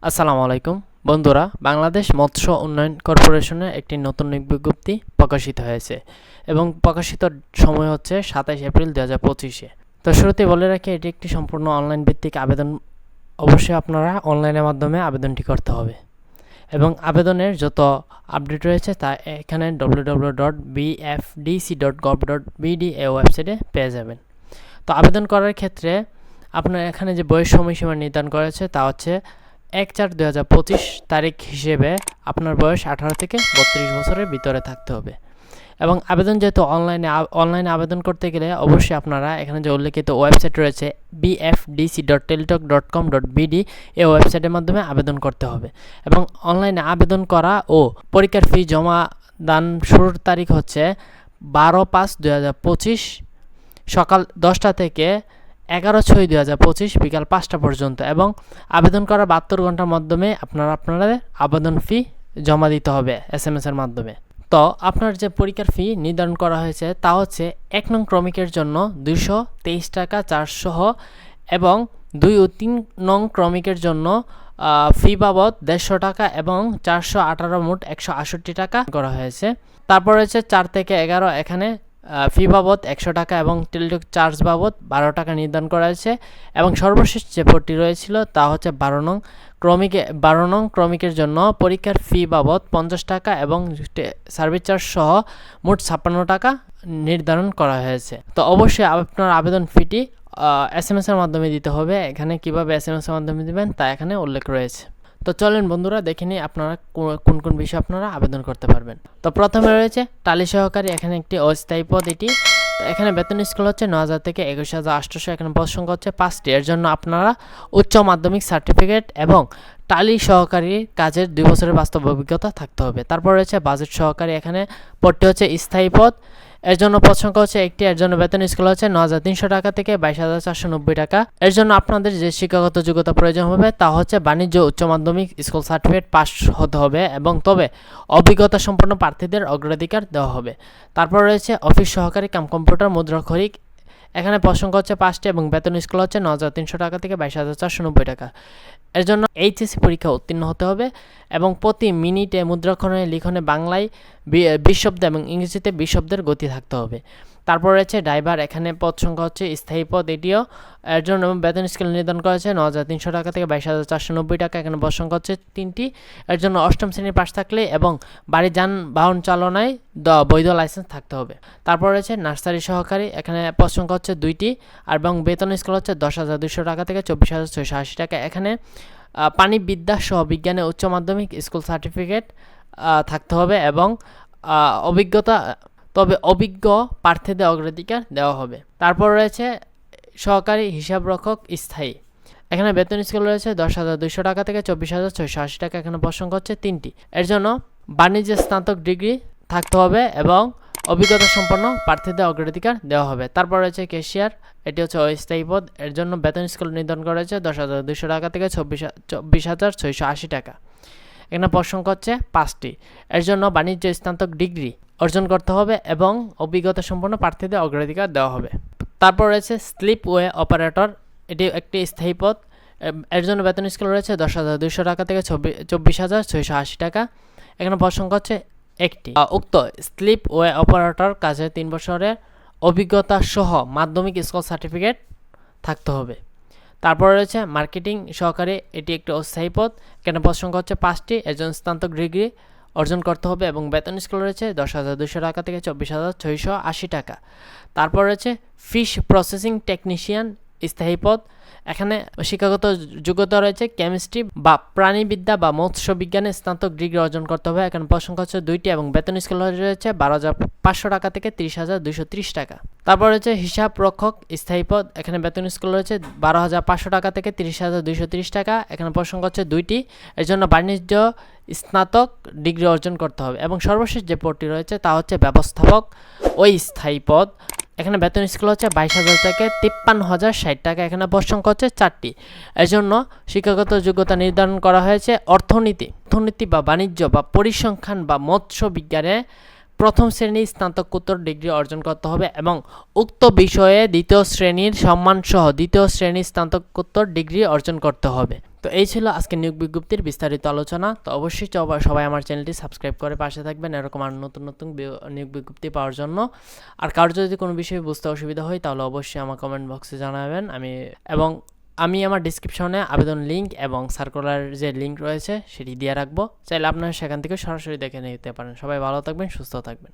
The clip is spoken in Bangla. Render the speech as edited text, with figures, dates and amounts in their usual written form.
আসসালামু আলাইকুম বন্ধুরা, বাংলাদেশ মৎস্য উন্নয়ন কর্পোরেশনের একটি নতুন বিজ্ঞপ্তি প্রকাশিত হয়েছে এবং প্রকাশিত সময় হচ্ছে 27 এপ্রিল 2025-এ। তো শুরুতে বলে রাখি, এটি একটি সম্পূর্ণ অনলাইন ভিত্তিক আবেদন। অবশ্যই আপনারা অনলাইনের মাধ্যমে আবেদনটি করতে হবে এবং আবেদনের যত আপডেট রয়েছে তা এখানে www.bfdc.gov.bd এই ওয়েবসাইটে পেয়ে যাবেন। তো আবেদন করার ক্ষেত্রে আপনার এখানে যে বয়স সময়সীমা নির্ধারণ করা হয়েছে তা হচ্ছে 1/4/2025 তারিখ হিসেবে আপনার বয়স 18 থেকে 32 বছরের ভিতরে থাকতে হবে। এবং আবেদন যেহেতু অনলাইনে আবেদন করতে গেলে অবশ্যই আপনারা এখানে যে উল্লেখিত ওয়েবসাইট রয়েছে bfdc.teletalk.com.bd এই ওয়েবসাইটের মাধ্যমে আবেদন করতে হবে। এবং অনলাইনে আবেদন করা ও পরীক্ষার ফি জমা দান শুরুর তারিখ হচ্ছে 12/5/2025 সকাল 10টা থেকে 11/6/2025 বিকাল 5টা পর্যন্ত। এবং আবেদন করার 72 ঘন্টার মাধ্যমে আপনাদের আবেদন ফি জমা দিতে হবে SMS এর মাধ্যমে। তো আপনার যে পরীক্ষার ফি নির্ধারণ করা হয়েছে তা হচ্ছে 1 নং ক্রমিকের জন্য 223 টাকা 4 সহ এবং 2 ও 3 নং ক্রমিকের জন্য ফি বাবদ 150 টাকা এবং 418 মোট 168 টাকা করা হয়েছে। তারপর হচ্ছে 4 থেকে 11 এখানে ফি বাবদ 100 টাকা এবং টেলিটক চার্জ বাবদ 12 টাকা নির্ধারণ করা হয়েছে। এবং সর্বশেষ যে পদটি রয়েছিল তা হচ্ছে 12 নং ক্রমিকের জন্য পরীক্ষার ফি বাবদ 50 টাকা এবং সার্ভিস চার্জ সহ মোট 56 টাকা নির্ধারণ করা হয়েছে। তো অবশ্যই আপনার আবেদন ফিটি SMS এর মাধ্যমে দিতে হবে। এখানে কিভাবে SMS এর মাধ্যমে দিবেন তা এখানে উল্লেখ রয়েছে। তো চলেন বন্ধুরা দেখে নিই আপনারা কোন কোন বিষয়ে আপনারা আবেদন করতে পারবেন। তো প্রথমে রয়েছে টালি সহকারী, এখানে একটি অস্থায়ী পদ এটি। তো এখানে বেতন স্কেল হচ্ছে 9,000 থেকে 21,800। এখানে পদ সংখ্যা হচ্ছে 5টি। এর জন্য আপনারা উচ্চ মাধ্যমিক সার্টিফিকেট এবং টালি সহকারী কাজের 2 বছরের বাস্তব অভিজ্ঞতা থাকতে হবে। তারপর রয়েছে বাজেট সহকারী, এখানে পদটি হচ্ছে স্থায়ী পদ। এর জন্য পদ সংখ্যা হচ্ছে 1টি। এর জন্য বেতন স্কেল হচ্ছে 9,300 টাকা থেকে 22,490 টাকা। এর জন্য আপনাদের যে শিক্ষাগত যোগ্যতা প্রয়োজন হবে তা হচ্ছে বাণিজ্য উচ্চ মাধ্যমিক স্কুল সার্টিফিকেট পাস হতে হবে এবং তবে অভিজ্ঞতা সম্পন্ন প্রার্থীদের অগ্রাধিকার দেওয়া হবে। তারপর রয়েছে অফিস সহকারী কাম কম্পিউটার মুদ্রাক্ষরিক, এখানে পদ সংখ্যা হচ্ছে 5টি এবং বেতন স্কেল হচ্ছে 9,300 টাকা থেকে 22,490 টাকা। এর জন্য HSC পরীক্ষা উত্তীর্ণ হতে হবে এবং প্রতি মিনিটে মুদ্রাক্ষরে লিখনে বাংলায় 20 শব্দ এবং ইংরেজিতে 20 শব্দের গতি থাকতে হবে। তারপর রয়েছে ড্রাইভার, এখানে পদ সংখ্যা হচ্ছে স্থায়ী পদ এটিও। এর জন্য বেতন স্কেল নির্ধারণ করা হয়েছে 9,300 টাকা থেকে 22,490 টাকা। এখানে পদ সংখ্যা হচ্ছে 3টি। এর জন্য 8ম শ্রেণীর পাশ থাকলে এবং বাড়ি যানবাহন চালনায় বৈধ লাইসেন্স থাকতে হবে। তারপর রয়েছে নার্সারি সহকারী, এখানে পদ সংখ্যা হচ্ছে 2টি এবং বেতন স্কেল হচ্ছে 10,200 টাকা থেকে 24,680 টাকা। এখানে প্রাণীবিদ্যা সহ বিজ্ঞানে উচ্চ মাধ্যমিক স্কুল সার্টিফিকেট থাকতে হবে এবং অভিজ্ঞ প্রার্থীদের অগ্রাধিকার দেওয়া হবে। তারপর রয়েছে সহকারী হিসাবরক্ষক স্থায়ী, এখানে বেতন স্কেল রয়েছে 10,200 টাকা থেকে 24,680 টাকা। এখানে পদ সংখ্যা হচ্ছে 3টি। এর জন্য বাণিজ্যে স্নাতক ডিগ্রি থাকতে হবে এবং অভিজ্ঞতা সম্পন্ন প্রার্থীদের অগ্রাধিকার দেওয়া হবে। তারপর রয়েছে ক্যাশিয়ার, এটি হচ্ছে অস্থায়ী পদ। এর জন্য বেতন স্কেল নির্ধারণ করা হয়েছে 10,200 টাকা থেকে 24,680 টাকা। এখানে পদ সংখ্যা হচ্ছে 5টি। এর জন্য বাণিজ্য স্নাতক ডিগ্রি অর্জন করতে হবে এবং অভিজ্ঞতা সম্পন্ন প্রার্থীদের অগ্রাধিকার দেওয়া হবে। তারপর রয়েছে স্লিপওয়ে অপারেটর, এটি একটি স্থায়ী পদ। এর জন্য বেতন স্কেল রয়েছে 10,200 টাকা থেকে 24,680 টাকা। এখানে পদ সংখ্যা হচ্ছে 1টি। উক্ত স্লিপওয়ে অপারেটর কাজে 3 বছরের অভিজ্ঞতা সহ মাধ্যমিক স্কুল সার্টিফিকেট থাকতে হবে। তারপর রয়েছে মার্কেটিং সহকারী, এটি একটি অস্থায়ী পদ। এখানে পদ সংখ্যা হচ্ছে 5টি। এর জন্য স্নাতক ডিগ্রি অর্জন করতে হবে এবং বেতন স্কেল রয়েছে 10,200 টাকা থেকে 24,680 টাকা। তারপর রয়েছে ফিশ প্রসেসিং টেকনিশিয়ান স্থায়ী পদ, এখানে শিক্ষাগত যোগ্যতা রয়েছে কেমিস্ট্রি বা প্রাণীবিদ্যা বা মৎস্য বিজ্ঞানে স্নাতক ডিগ্রি অর্জন করতে হবে। এখানে পদ সংখ্যা হচ্ছে 2টি এবং বেতন স্কেল রয়েছে 12,500 টাকা থেকে 30,230 টাকা। তারপর রয়েছে হিসাব রক্ষক স্থায়ী পদ, এখানে বেতন স্কেল রয়েছে 12,500 টাকা থেকে 30,230 টাকা। এখানে পদ সংখ্যা হচ্ছে 2টি। এর জন্য বাণিজ্য স্নাতক ডিগ্রি অর্জন করতে হবে। এবং সর্বশেষ যে পদটি রয়েছে তা হচ্ছে ব্যবস্থাপক ওই স্থায়ী পদ, এখানে বেতন স্কেল হচ্ছে 22,000 থেকে 53,060 টাকা। এখানে পদ সংখ্যা হচ্ছে 4টি। এর জন্য শিক্ষাগত যোগ্যতা নির্ধারণ করা হয়েছে অর্থনীতি বা বাণিজ্য বা পরিসংখ্যান বা মৎস্য বিজ্ঞানে 1ম শ্রেণীর স্নাতকোত্তর ডিগ্রি অর্জন করতে হবে এবং উক্ত বিষয়ে 2য় শ্রেণীর সম্মানসহ 2য় শ্রেণীর স্নাতকোত্তর ডিগ্রি অর্জন করতে হবে। তো এই ছিল আজকে নিয়োগ বিজ্ঞপ্তির বিস্তারিত আলোচনা। তো অবশ্যই সবাই আমার চ্যানেলটি সাবস্ক্রাইব করে পাশে থাকবেন এরকম আর নতুন নতুন নিয়োগ বিজ্ঞপ্তি পাওয়ার জন্য। আর কারো যদি কোনো বিষয়ে বুঝতে অসুবিধা হয় তাহলে অবশ্যই আমার কমেন্ট বক্সে জানাবেন। আমি আমার ডিসক্রিপশনে আবেদন লিঙ্ক এবং সার্কুলার যে লিঙ্ক রয়েছে সেটি দিয়ে রাখবো, চাইলে আপনারা সেখান থেকে সরাসরি দেখে নিতে পারেন। সবাই ভালো থাকবেন, সুস্থ থাকবেন।